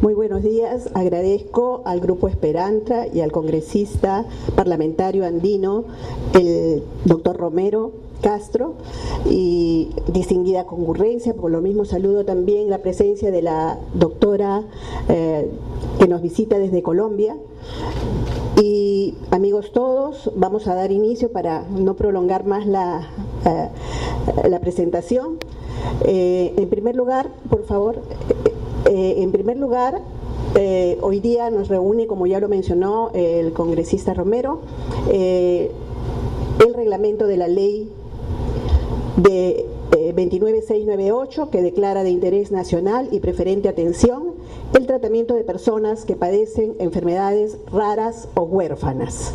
Muy buenos días. Agradezco al Grupo Esperanza y al congresista parlamentario andino, el doctor Romero Castro, y distinguida concurrencia. Por lo mismo saludo también la presencia de la doctora que nos visita desde Colombia. Y amigos todos, vamos a dar inicio para no prolongar más la presentación. En primer lugar, por favor, hoy día nos reúne, como ya lo mencionó el congresista Romero, el reglamento de la ley de 29698, que declara de interés nacional y preferente atención el tratamiento de personas que padecen enfermedades raras o huérfanas.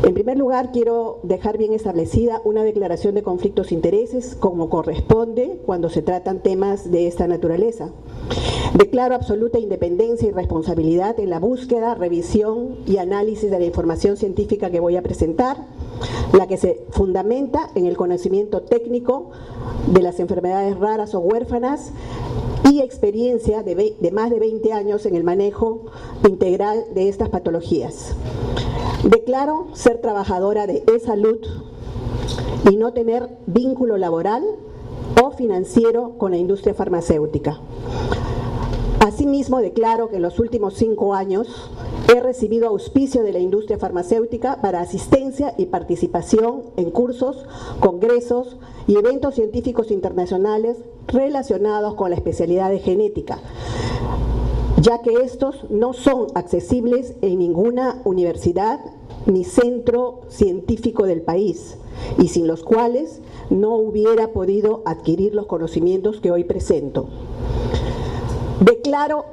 En primer lugar, quiero dejar bien establecida una declaración de conflictos de intereses, como corresponde cuando se tratan temas de esta naturaleza. Declaro absoluta independencia y responsabilidad en la búsqueda, revisión y análisis de la información científica que voy a presentar, la que se fundamenta en el conocimiento técnico de las enfermedades raras o huérfanas y experiencia de más de 20 años en el manejo integral de estas patologías. Declaro ser trabajadora de e-salud y no tener vínculo laboral o financiero con la industria farmacéutica. Asimismo, declaro que en los últimos 5 años he recibido auspicio de la industria farmacéutica para asistencia y participación en cursos, congresos y eventos científicos internacionales relacionados con la especialidad de genética, ya que estos no son accesibles en ninguna universidad ni centro científico del país, y sin los cuales no hubiera podido adquirir los conocimientos que hoy presento. Declaro,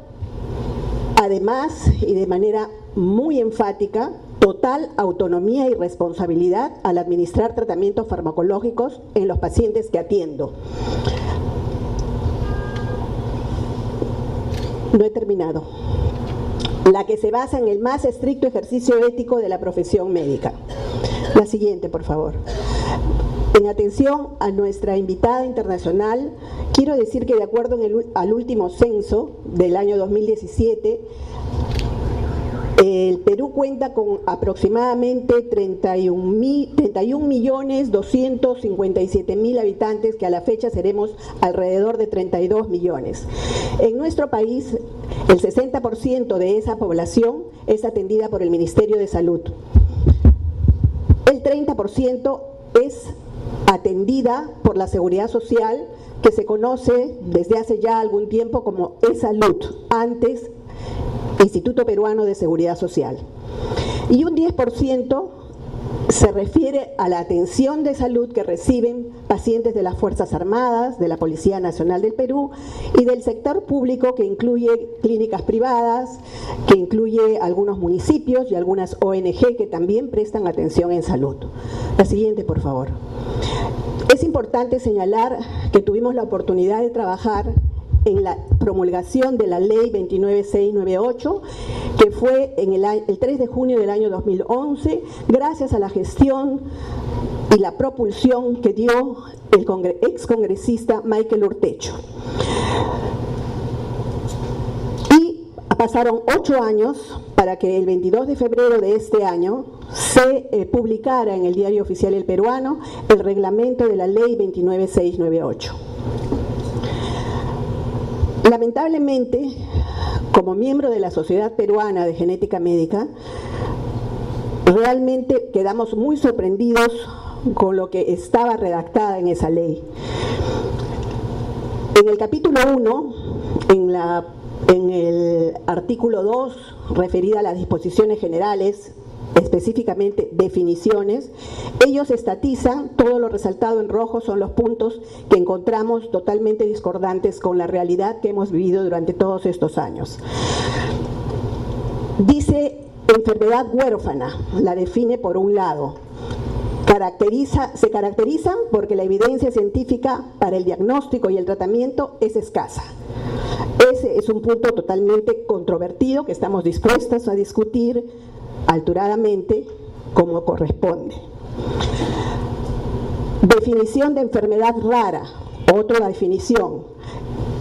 además, y de manera muy enfática, total autonomía y responsabilidad al administrar tratamientos farmacológicos en los pacientes que atiendo. No he terminado. La que se basa en el más estricto ejercicio ético de la profesión médica. La siguiente, por favor. En atención a nuestra invitada internacional, quiero decir que de acuerdo al último censo del año 2017, el Perú cuenta con aproximadamente 31.257.000 habitantes, que a la fecha seremos alrededor de 32 millones. En nuestro país, el 60% de esa población es atendida por el Ministerio de Salud. El 30% es atendida por la Seguridad Social, que se conoce desde hace ya algún tiempo como e-salud, antes Instituto Peruano de Seguridad Social. Y un 10% se refiere a la atención de salud que reciben pacientes de las Fuerzas Armadas, de la Policía Nacional del Perú y del sector público, que incluye clínicas privadas, que incluye algunos municipios y algunas ONG que también prestan atención en salud. La siguiente, por favor. Es importante señalar que tuvimos la oportunidad de trabajar en la promulgación de la ley 29698, que fue en el 3 de junio del año 2011, gracias a la gestión y la propulsión que dio el excongresista Michael Urtecho. Y pasaron 8 años para que el 22 de febrero de este año se publicara en el Diario Oficial El Peruano el reglamento de la ley 29698. Lamentablemente, como miembro de la Sociedad Peruana de Genética Médica, realmente quedamos muy sorprendidos con lo que estaba redactada en esa ley. En el capítulo 1, en el artículo 2, referida a las disposiciones generales, específicamente definiciones, ellos estatizan, todo lo resaltado en rojo son los puntos que encontramos totalmente discordantes con la realidad que hemos vivido durante todos estos años. Dice enfermedad huérfana, la define por un lado. Se caracterizan porque la evidencia científica para el diagnóstico y el tratamiento es escasa. Ese es un punto totalmente controvertido que estamos dispuestos a discutir alturadamente como corresponde. Definición de enfermedad rara, otra definición.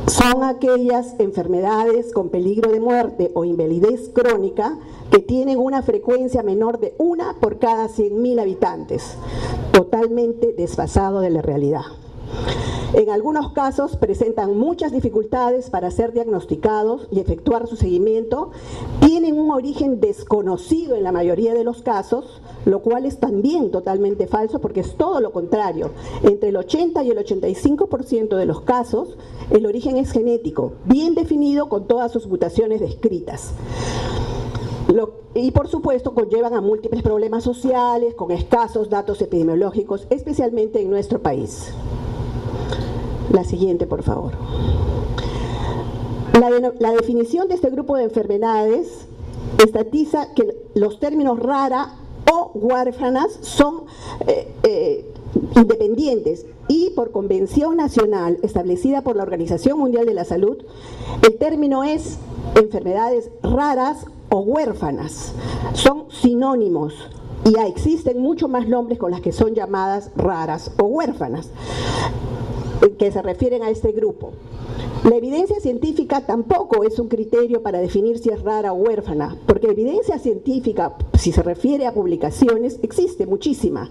son aquellas enfermedades con peligro de muerte o invalidez crónica que tienen una frecuencia menor de 1 por cada 100.000 habitantes, totalmente desfasado de la realidad. En algunos casos presentan muchas dificultades para ser diagnosticados y efectuar su seguimiento, tienen un origen desconocido en la mayoría de los casos, lo cual es también totalmente falso porque es todo lo contrario. Entre el 80 y el 85% de los casos el origen es genético, bien definido con todas sus mutaciones descritas. Y por supuesto conllevan a múltiples problemas sociales con escasos datos epidemiológicos, especialmente en nuestro país. La siguiente, por favor. La definición de este grupo de enfermedades estatiza que los términos rara o huérfanas son independientes y por convención nacional establecida por la Organización Mundial de la Salud, el término es enfermedades raras o huérfanas. Son sinónimos y ya existen muchos más nombres con las que son llamadas raras o huérfanas, que se refieren a este grupo. La evidencia científica tampoco es un criterio para definir si es rara o huérfana, porque evidencia científica, si se refiere a publicaciones, existe muchísima.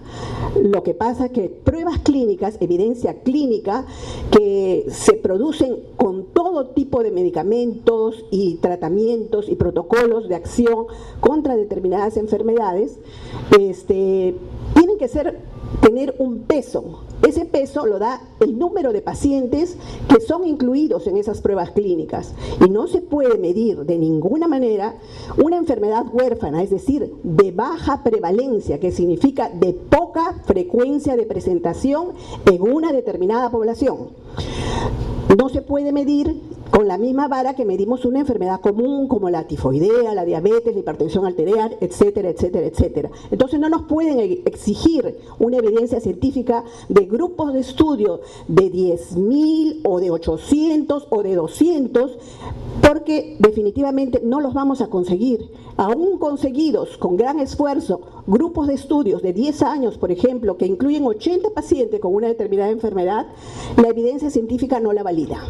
Lo que pasa es que pruebas clínicas, evidencia clínica, que se producen con todo tipo de medicamentos y tratamientos y protocolos de acción contra determinadas enfermedades, tienen que tener un peso. Ese peso lo da el número de pacientes que son incluidos en esas pruebas clínicas. Y no se puede medir de ninguna manera una enfermedad huérfana, es decir, de baja prevalencia, que significa de poca frecuencia de presentación en una determinada población. No se puede medir con la misma vara que medimos una enfermedad común como la tifoidea, la diabetes, la hipertensión arterial, etcétera, etcétera, etcétera. Entonces no nos pueden exigir una evidencia científica de grupos de estudio de 10.000 o de 800 o de 200, porque definitivamente no los vamos a conseguir. Aún conseguidos con gran esfuerzo, grupos de estudios de 10 años, por ejemplo, que incluyen 80 pacientes con una determinada enfermedad, la evidencia científica no la valida.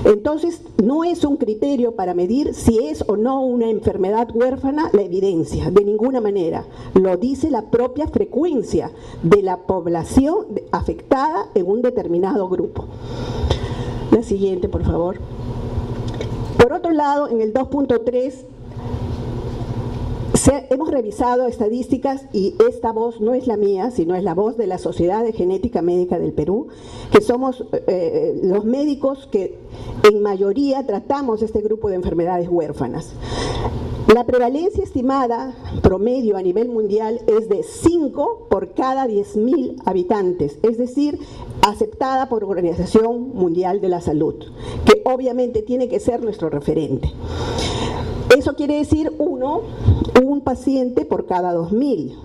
Entonces, no es un criterio para medir si es o no una enfermedad huérfana la evidencia, de ninguna manera. Lo dice la propia frecuencia de la población afectada en un determinado grupo. La siguiente, por favor. Por otro lado, en el 2.3 hemos revisado estadísticas y esta voz no es la mía, sino es la voz de la Sociedad de Genética Médica del Perú, que somos los médicos que en mayoría tratamos este grupo de enfermedades huérfanas. La prevalencia estimada promedio a nivel mundial es de 5 por cada 10.000 habitantes, es decir, aceptada por la Organización Mundial de la Salud, que obviamente tiene que ser nuestro referente. Eso quiere decir un paciente por cada 2.000.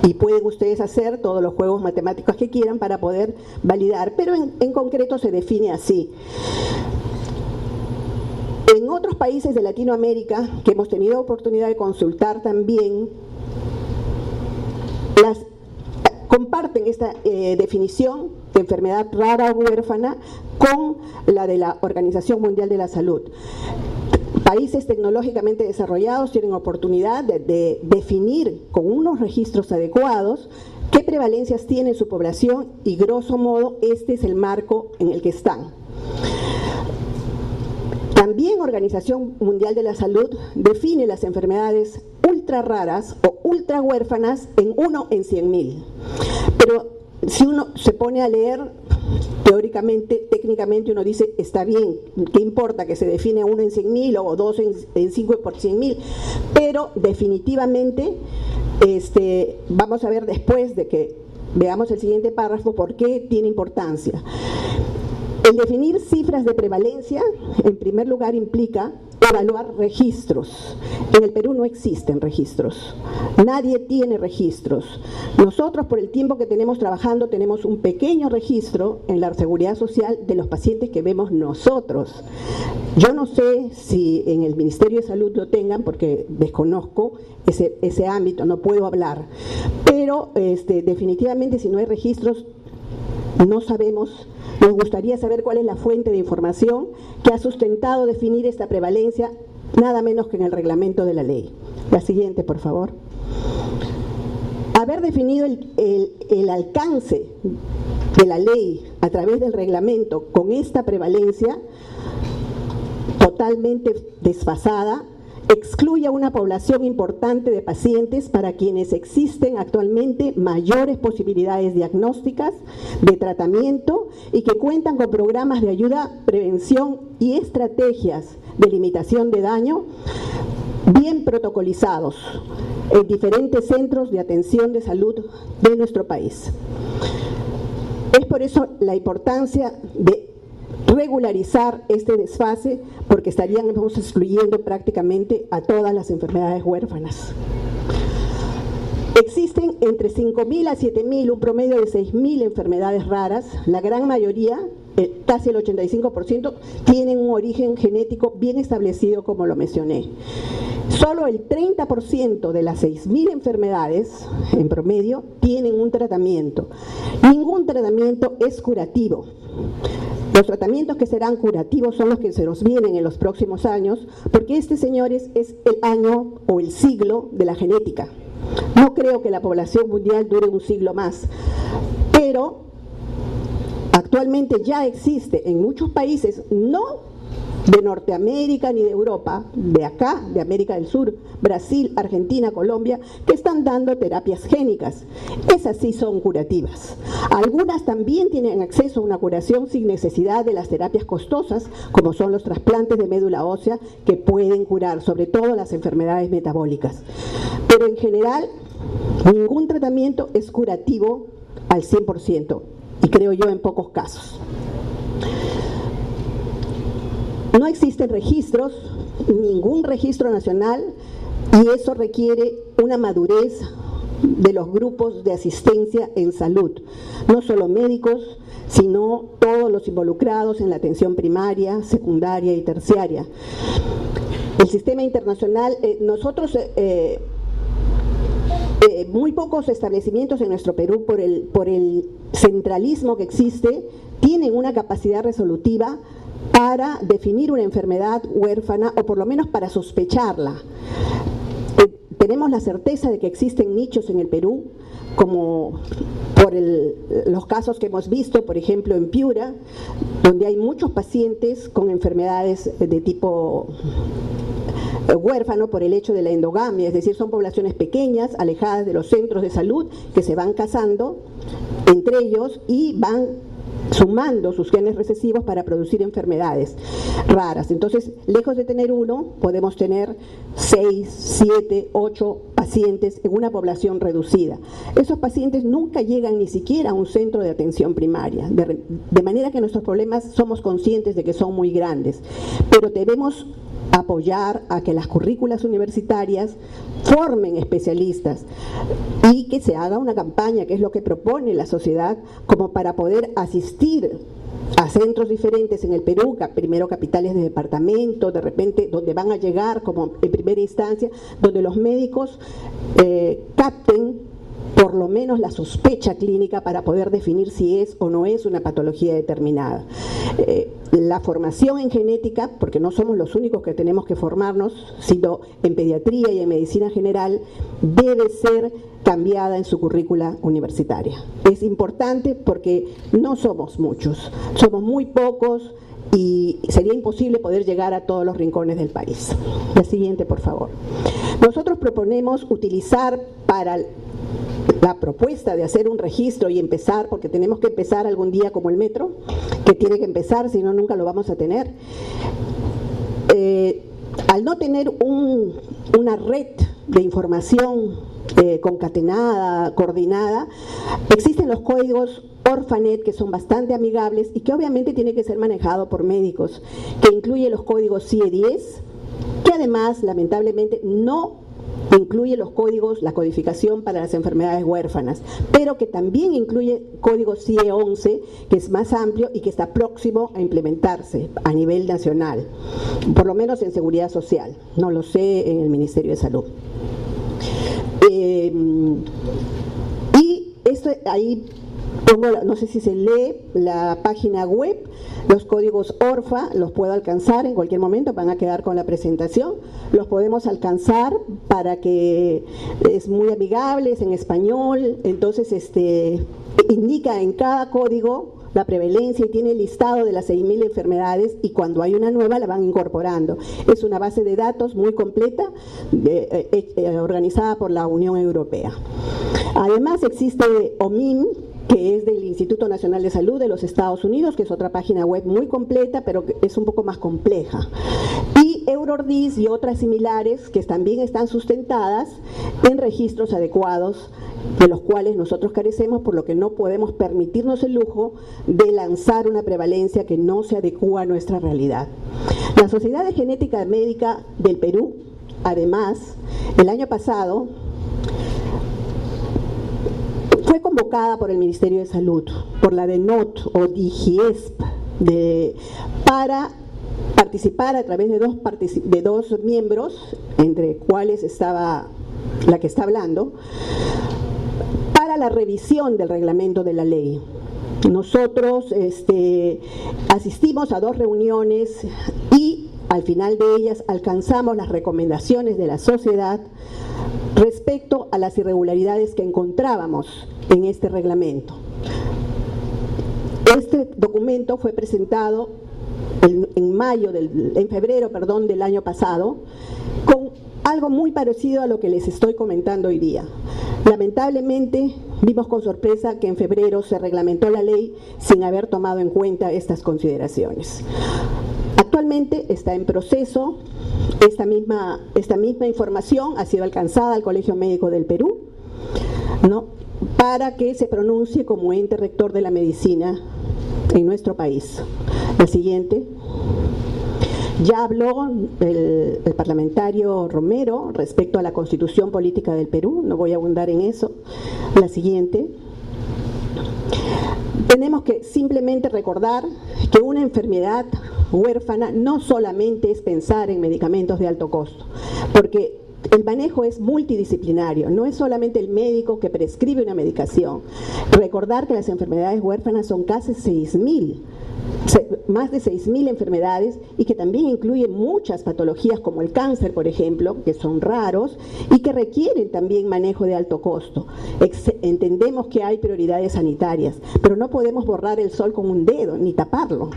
Y pueden ustedes hacer todos los juegos matemáticos que quieran para poder validar, pero en concreto se define así. En otros países de Latinoamérica, que hemos tenido oportunidad de consultar también, comparten esta definición de enfermedad rara o huérfana con la de la Organización Mundial de la Salud. Países tecnológicamente desarrollados tienen oportunidad de definir con unos registros adecuados qué prevalencias tiene su población y grosso modo este es el marco en el que están. También Organización Mundial de la Salud define las enfermedades ultra raras o ultra huérfanas en 1 en 100.000. Pero si uno se pone a leer, teóricamente, técnicamente uno dice, está bien, ¿qué importa que se define 1 en 100.000 o 2 en 5 por 100.000? Pero definitivamente, vamos a ver después de que veamos el siguiente párrafo por qué tiene importancia. El definir cifras de prevalencia, en primer lugar, implica evaluar registros. En el Perú no existen registros. Nadie tiene registros. Nosotros, por el tiempo que tenemos trabajando, tenemos un pequeño registro en la Seguridad Social de los pacientes que vemos nosotros. Yo no sé si en el Ministerio de Salud lo tengan, porque desconozco ese ámbito, no puedo hablar. Pero definitivamente, si no hay registros, no sabemos Nos gustaría saber cuál es la fuente de información que ha sustentado definir esta prevalencia, nada menos que en el reglamento de la ley. La siguiente, por favor. Haber definido el alcance de la ley a través del reglamento con esta prevalencia totalmente desfasada, excluye a una población importante de pacientes para quienes existen actualmente mayores posibilidades diagnósticas, de tratamiento y que cuentan con programas de ayuda, prevención y estrategias de limitación de daño bien protocolizados en diferentes centros de atención de salud de nuestro país. Es por eso la importancia de regularizar este desfase, porque estaríamos excluyendo prácticamente a todas las enfermedades huérfanas. Existen entre 5.000 a 7.000, un promedio de 6.000 enfermedades raras. La gran mayoría, casi el 85%, tienen un origen genético bien establecido, como lo mencioné. Solo el 30% de las 6.000 enfermedades, en promedio, tienen un tratamiento. Ningún tratamiento es curativo. Los tratamientos que serán curativos son los que se nos vienen en los próximos años, porque este, señores, es el año o el siglo de la genética. No creo que la población mundial dure un siglo más, pero actualmente ya existe en muchos países, no de Norteamérica ni de Europa, de acá, de América del Sur, Brasil, Argentina, Colombia, que están dando terapias génicas. Esas sí son curativas. Algunas también tienen acceso a una curación sin necesidad de las terapias costosas, como son los trasplantes de médula ósea, que pueden curar, sobre todo las enfermedades metabólicas. Pero en general, ningún tratamiento es curativo al 100%, y creo yo en pocos casos. No existen registros, ningún registro nacional, y eso requiere una madurez de los grupos de asistencia en salud, no solo médicos, sino todos los involucrados en la atención primaria, secundaria y terciaria. El sistema internacional, nosotros, muy pocos establecimientos en nuestro Perú, por el centralismo que existe, tienen una capacidad resolutiva para definir una enfermedad huérfana, o por lo menos para sospecharla. Tenemos la certeza de que existen nichos en el Perú, como por los casos que hemos visto, por ejemplo en Piura, donde hay muchos pacientes con enfermedades de tipo huérfano por el hecho de la endogamia, es decir, son poblaciones pequeñas, alejadas de los centros de salud, que se van casando entre ellos y van sumando sus genes recesivos para producir enfermedades raras. Entonces, lejos de tener uno, podemos tener 6, 7, 8 pacientes en una población reducida. Esos pacientes nunca llegan ni siquiera a un centro de atención primaria, de manera que nuestros problemas somos conscientes de que son muy grandes, pero debemos apoyar a que las currículas universitarias formen especialistas y que se haga una campaña, que es lo que propone la sociedad, como para poder asistir a centros diferentes en el Perú, primero capitales de departamento, de repente donde van a llegar como en primera instancia, donde los médicos capten por lo menos la sospecha clínica para poder definir si es o no es una patología determinada. La formación en genética, porque no somos los únicos que tenemos que formarnos, sino en pediatría y en medicina general, debe ser cambiada en su currícula universitaria. Es importante porque no somos muchos, somos muy pocos y sería imposible poder llegar a todos los rincones del país. La siguiente, por favor. Nosotros proponemos utilizar para la propuesta de hacer un registro y empezar, porque tenemos que empezar algún día como el metro, que tiene que empezar, si no nunca lo vamos a tener. Al no tener una red de información concatenada, coordinada, existen los códigos Orphanet, que son bastante amigables y que obviamente tiene que ser manejado por médicos, que incluye los códigos CIE-10, que además lamentablemente no incluye los códigos, la codificación para las enfermedades huérfanas, pero que también incluye código CIE-11, que es más amplio y que está próximo a implementarse a nivel nacional, por lo menos en Seguridad Social, no lo sé en el Ministerio de Salud. Y esto ahí no sé si se lee la página web, los códigos ORFA, los puedo alcanzar en cualquier momento, van a quedar con la presentación, los podemos alcanzar para que es muy amigable, es en español, entonces indica en cada código la prevalencia y tiene el listado de las 6.000 enfermedades y cuando hay una nueva la van incorporando. Es una base de datos muy completa organizada por la Unión Europea. Además existe OMIM, que es del Instituto Nacional de Salud de los Estados Unidos, que es otra página web muy completa, pero que es un poco más compleja. Y Eurordis y otras similares que también están sustentadas en registros adecuados, de los cuales nosotros carecemos, por lo que no podemos permitirnos el lujo de lanzar una prevalencia que no se adecúa a nuestra realidad. La Sociedad de Genética Médica del Perú, además, el año pasado, fue convocada por el Ministerio de Salud, por la DENOT o DIGIESP, para participar a través de dos miembros, entre cuales estaba la que está hablando, para la revisión del reglamento de la ley. Nosotros asistimos a 2 reuniones y al final de ellas alcanzamos las recomendaciones de la sociedad respecto a las irregularidades que encontrábamos en este reglamento. Este documento fue presentado en febrero del año pasado, con algo muy parecido a lo que les estoy comentando hoy día. Lamentablemente, vimos con sorpresa que en febrero se reglamentó la ley sin haber tomado en cuenta estas consideraciones. Actualmente está en proceso, esta misma información ha sido alcanzada al Colegio Médico del Perú, ¿no?, para que se pronuncie como ente rector de la medicina en nuestro país. La siguiente. Ya habló el parlamentario Romero respecto a la Constitución Política del Perú, no voy a abundar en eso. La siguiente. Tenemos que simplemente recordar que una enfermedad huérfana no solamente es pensar en medicamentos de alto costo, porque el manejo es multidisciplinario, no es solamente el médico que prescribe una medicación. Recordar que las enfermedades huérfanas son casi 6.000, más de 6.000 enfermedades y que también incluyen muchas patologías como el cáncer, por ejemplo, que son raros y que requieren también manejo de alto costo. Entendemos que hay prioridades sanitarias, pero no podemos borrar el sol con un dedo ni taparlo,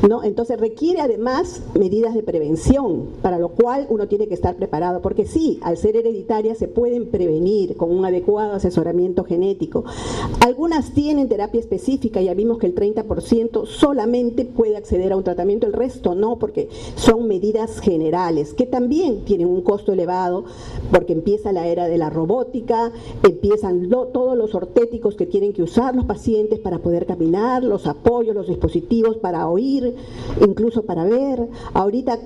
¿no? Entonces requiere además medidas de prevención, para lo cual uno tiene que estar preparado, porque sí, al ser hereditarias se pueden prevenir con un adecuado asesoramiento genético. Algunas tienen terapia específica, ya vimos que el 30% solamente puede acceder a un tratamiento, el resto no, porque son medidas generales que también tienen un costo elevado, porque empieza la era de la robótica, empiezan todos los ortéticos que tienen que usar los pacientes para poder caminar, los apoyos, los dispositivos para oír, incluso para ver. Ahorita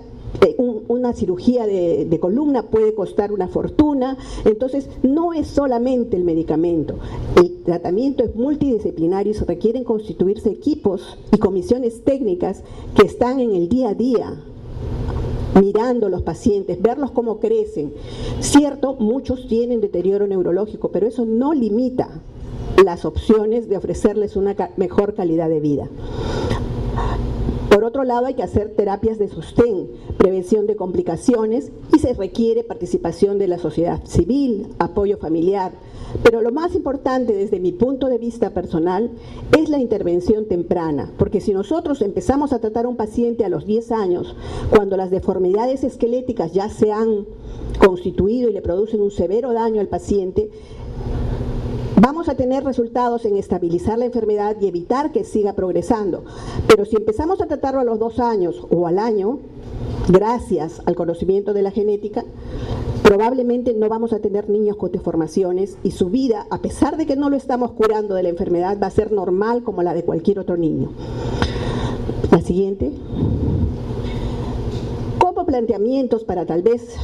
una cirugía de columna puede costar una fortuna, entonces no es solamente el medicamento, el tratamiento es multidisciplinario y se requieren constituirse equipos y comisiones técnicas que están en el día a día, mirando los pacientes, verlos cómo crecen. Cierto, muchos tienen deterioro neurológico, pero eso no limita las opciones de ofrecerles una mejor calidad de vida. Por otro lado, hay que hacer terapias de sostén, prevención de complicaciones y se requiere participación de la sociedad civil, apoyo familiar. Pero lo más importante desde mi punto de vista personal es la intervención temprana, porque si nosotros empezamos a tratar a un paciente a los 10 años, cuando las deformidades esqueléticas ya se han constituido y le producen un severo daño al paciente, vamos a tener resultados en estabilizar la enfermedad y evitar que siga progresando. Pero si empezamos a tratarlo a los 2 años o al año, gracias al conocimiento de la genética, probablemente no vamos a tener niños con deformaciones y su vida, a pesar de que no lo estamos curando de la enfermedad, va a ser normal como la de cualquier otro niño. La siguiente. Como planteamientos para tal vez,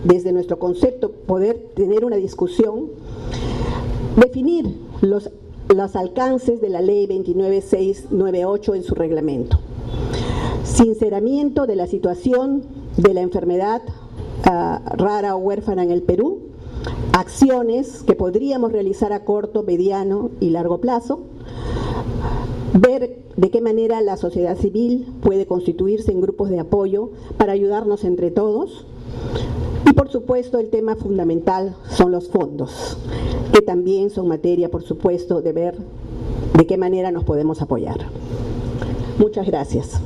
desde nuestro concepto, poder tener una discusión, definir los alcances de la ley 29698 en su reglamento. Sinceramiento de la situación de la enfermedad rara o huérfana en el Perú, acciones que podríamos realizar a corto, mediano y largo plazo, ver de qué manera la sociedad civil puede constituirse en grupos de apoyo para ayudarnos entre todos. Y por supuesto el tema fundamental son los fondos, que también son materia, por supuesto, de ver de qué manera nos podemos apoyar. Muchas gracias.